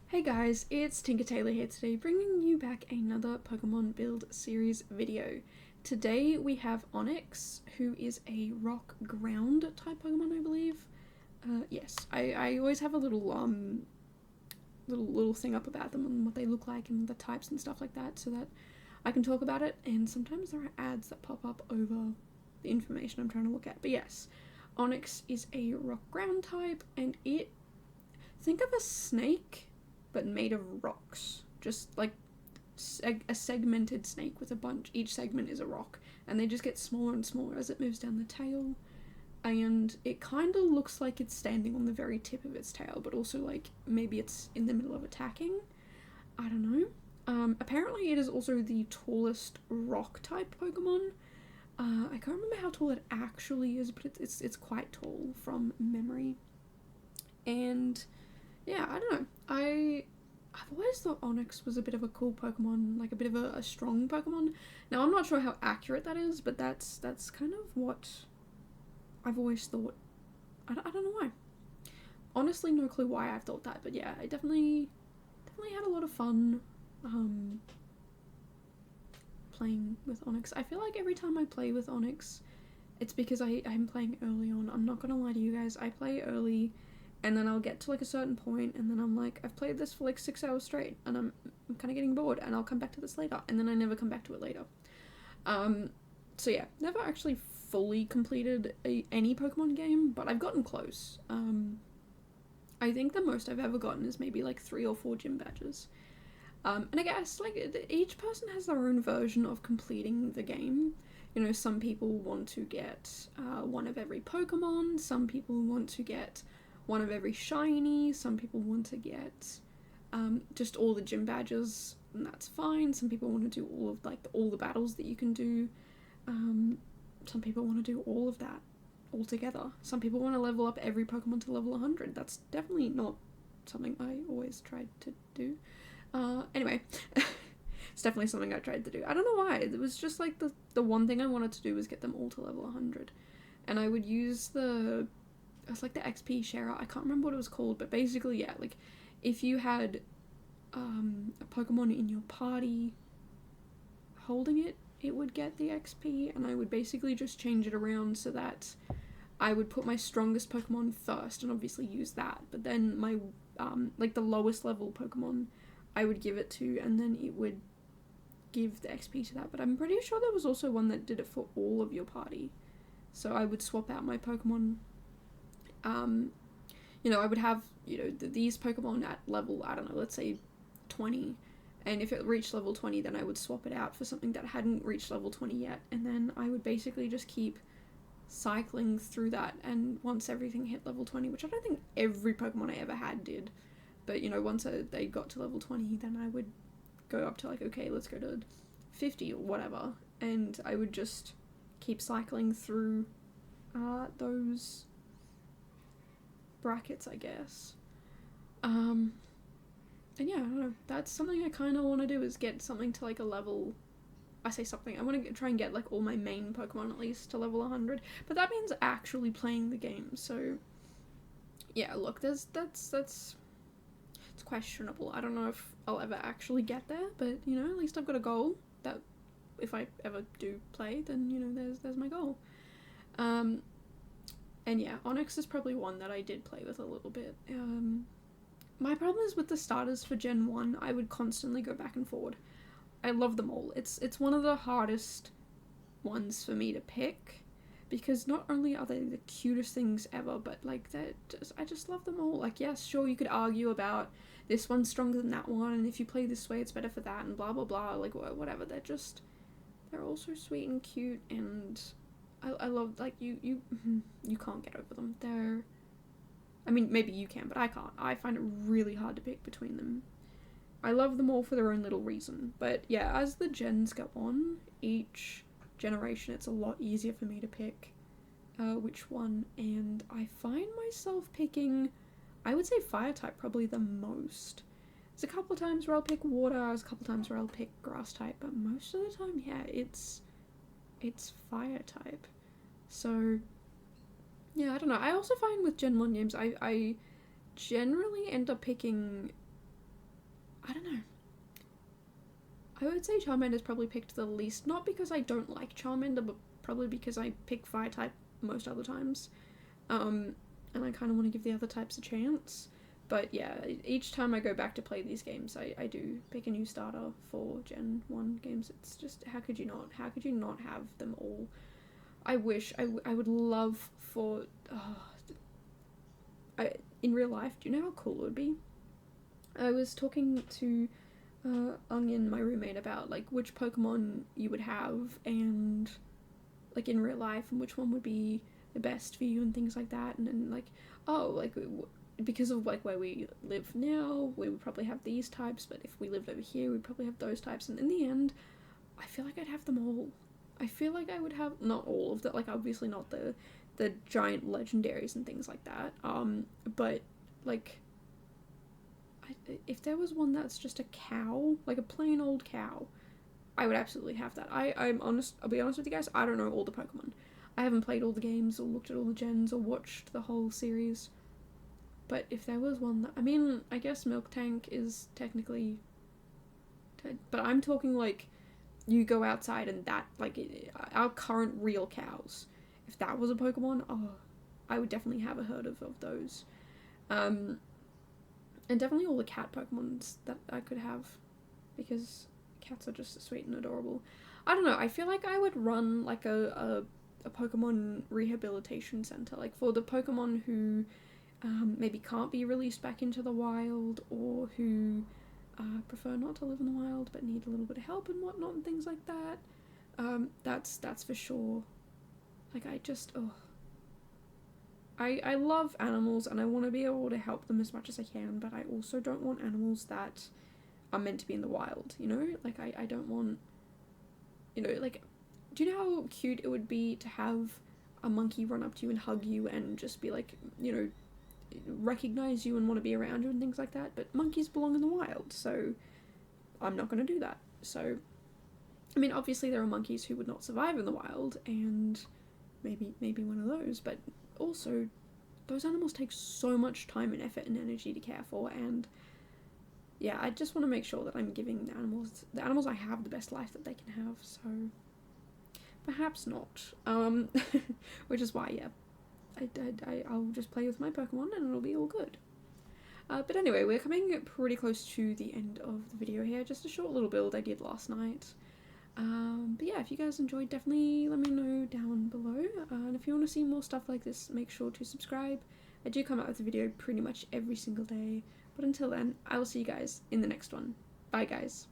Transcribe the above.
Hey guys, it's Tinker Taylor here today, bringing you back another Pokemon build series video. Today we have Onix, who is a rock ground type Pokemon, I believe. Yes, I always have a little thing up about them and what they look like and the types and stuff like that, so that I can talk about it. And sometimes there are ads that pop up over the information I'm trying to look at. But yes, Onix is a rock ground type, and think of a snake but made of rocks. Just like a segmented snake with a bunch. Each segment is a rock, and they just get smaller and smaller as it moves down the tail. And it kind of looks like it's standing on the very tip of its tail, but also like maybe it's in the middle of attacking. I don't know. Apparently, it is also the tallest rock type Pokemon. I can't remember how tall it actually is, but it's quite tall from memory. And yeah, I don't know. I've always thought Onix was a bit of a cool Pokemon, like a bit of a strong Pokemon. Now, I'm not sure how accurate that is, but that's kind of what I've always thought. I don't know why. Honestly, no clue why I've thought that, but yeah, I definitely had a lot of fun playing with Onix. I feel like every time I play with Onix, it's because I'm playing early on. I'm not gonna lie to you guys, I play early, and then I'll get to like a certain point, and then I'm like, I've played this for like 6 hours straight, and I'm kind of getting bored, and I'll come back to this later, and then I never come back to it later. So yeah, never actually fully completed any Pokemon game, but I've gotten close. I think the most I've ever gotten is maybe like 3 or 4 gym badges. And I guess like each person has their own version of completing the game. You know, some people want to get one of every Pokemon, some people want to get one of every shiny, some people want to get just all the gym badges, and that's fine. Some people want to do all the battles that you can do. Some people want to do all of that all together. Some people want to level up every Pokemon to level 100. That's definitely not something I always tried to do. Anyway, it's definitely something I tried to do. I don't know why. It was just like the one thing I wanted to do was get them all to level 100. And I would use it's like the XP sharer. I can't remember what it was called, but basically, yeah, like if you had a Pokemon in your party holding it, it would get the XP, and I would basically just change it around so that I would put my strongest Pokemon first and obviously use that, but then my like the lowest level Pokemon I would give it to, and then it would give the XP to that. But I'm pretty sure there was also one that did it for all of your party. So I would swap out my Pokemon. I would have, these Pokemon at level, I don't know, let's say 20. And if it reached level 20, then I would swap it out for something that hadn't reached level 20 yet. And then I would basically just keep cycling through that. And once everything hit level 20, which I don't think every Pokemon I ever had did, but, once they got to level 20, then I would go up to like, okay, let's go to 50 or whatever. And I would just keep cycling through those brackets, I guess. And yeah, I don't know, that's something I kind of want to do, is get something to like a level, I say something, I want to try and get like all my main Pokemon at least to level 100, but that means actually playing the game, so yeah, look, that's it's questionable. I don't know if I'll ever actually get there, but at least I've got a goal that if I ever do play, then there's my goal. And yeah, Onix is probably one that I did play with a little bit. My problem is with the starters for Gen 1, I would constantly go back and forward. I love them all. It's one of the hardest ones for me to pick, because not only are they the cutest things ever, but like I just love them all. Like, yes, sure, you could argue about this one's stronger than that one, and if you play this way it's better for that, and blah blah blah, like whatever. They're all so sweet and cute, and I love, like, you can't get over them. I mean, maybe you can, but I can't. I find it really hard to pick between them. I love them all for their own little reason. But yeah, as the gens go on, each generation, it's a lot easier for me to pick which one. And I find myself picking, I would say fire type probably the most. There's a couple of times where I'll pick water, there's a couple of times where I'll pick grass type, but most of the time, yeah, it's fire type. So yeah, I don't know. I also find with Gen 1 games, I generally end up picking I don't know. I would say Charmander's probably picked the least, not because I don't like Charmander, but probably because I pick fire type most other times. And I kind of want to give the other types a chance. But yeah, each time I go back to play these games, I do pick a new starter for Gen 1 games. It's just, how could you not? How could you not have them all? I wish, I would love for, in real life, do you know how cool it would be? I was talking to Onion, my roommate, about like which Pokemon you would have and like in real life and which one would be the best for you and things like that, and then like, oh, like because of like where we live now, we would probably have these types, but if we lived over here, we'd probably have those types, and in the end, I feel like I'd have them all. I feel like I would have, not all of that, like obviously not the giant legendaries and things like that, but like, if there was one that's just a cow, like a plain old cow, I would absolutely have that. I'll be honest with you guys, I don't know all the Pokemon. I haven't played all the games or looked at all the gens or watched the whole series. But if there was one that, I mean, I guess Milk Tank is technically, but I'm talking like, you go outside and that, like, our current real cows, if that was a Pokemon, oh, I would definitely have a herd of those. And definitely all the cat Pokemons that I could have, because cats are just sweet and adorable. I don't know, I feel like I would run like a Pokemon rehabilitation center, like for the Pokemon who maybe can't be released back into the wild, or who prefer not to live in the wild but need a little bit of help and whatnot and things like that. That's for sure. Like, I love animals and I want to be able to help them as much as I can, but I also don't want animals that are meant to be in the wild, you know? Like, I don't want, you know, like, do you know how cute it would be to have a monkey run up to you and hug you and just be like, you know, recognize you and want to be around you and things like that? But monkeys belong in the wild, so I'm not going to do that. So, I mean, obviously there are monkeys who would not survive in the wild, and maybe one of those, but also those animals take so much time and effort and energy to care for, and yeah, I just want to make sure that I'm giving the animals I have the best life that they can have, so perhaps not. Which is why, yeah, I'll just play with my Pokemon and it'll be all good. But anyway, we're coming pretty close to the end of the video here, just a short little build I did last night. But yeah, if you guys enjoyed, definitely let me know down below, and if you want to see more stuff like this, make sure to subscribe. I do come out with a video pretty much every single day, but until then, I will see you guys in the next one. Bye guys.